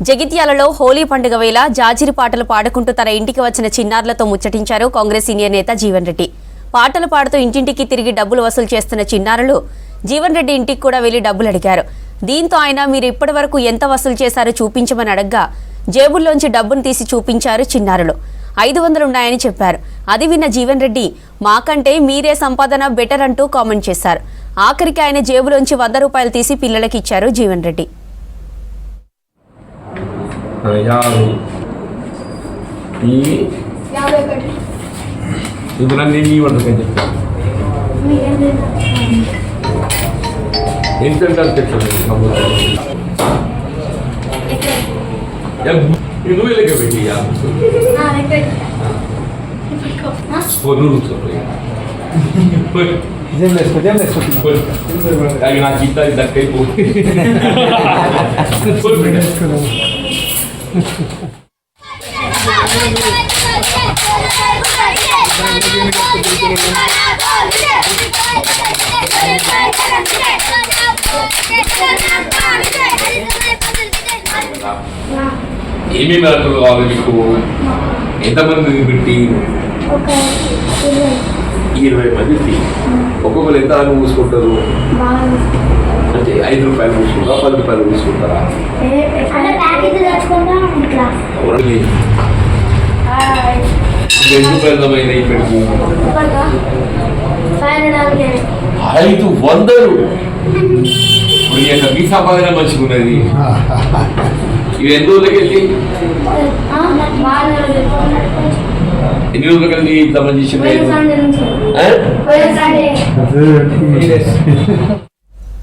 జగిత్యాలలో హోలీ పండుగ వేళ జాజిరి పాటలు పాడుకుంటూ తన ఇంటికి వచ్చిన చిన్నారులతో ముచ్చటించారు కాంగ్రెస్ సీనియర్ నేత జీవన్ రెడ్డి. పాటలు పాడుతూ ఇంటింటికి తిరిగి డబ్బులు వసూలు చేస్తున్న చిన్నారులు జీవన్ రెడ్డి ఇంటికి కూడా వెళ్లి డబ్బులు అడిగారు. దీంతో ఆయన మీరు ఇప్పటి వరకు ఎంత వసూలు చేశారో చూపించమని అడగ్గా జేబుల్లోంచి డబ్బును తీసి చూపించారు చిన్నారులు. 500 ఉన్నాయని చెప్పారు. అది విన్న జీవన్ రెడ్డి మాకంటే మీరే సంపాదన బెటర్ అంటూ కామెంట్ చేశారు. ఆఖరికి ఆయన జేబులోంచి 100 రూపాయలు తీసి పిల్లలకి ఇచ్చారు జీవన్ రెడ్డి. ఏమేమి అర్థం కావాలి మీకు? ఎంతమంది పెట్టి? 20 మంది. ఒక్కొక్కరు ఎంత అని మూసుకుంటారు అంటే 5 రూపాయలు మూసుకుంటారా, 10 రూపాయలు మూసుకుంటారా? 2 రూపాయలు ఇప్పటికి 500. ఇప్పుడు యొక్క మీ సంపాదన మంచిగున్నది. ఇవి ఎన్ని రోజులకి వెళ్ళి ఎన్ని రోజులకి వెళ్ళి ఇంత మంచి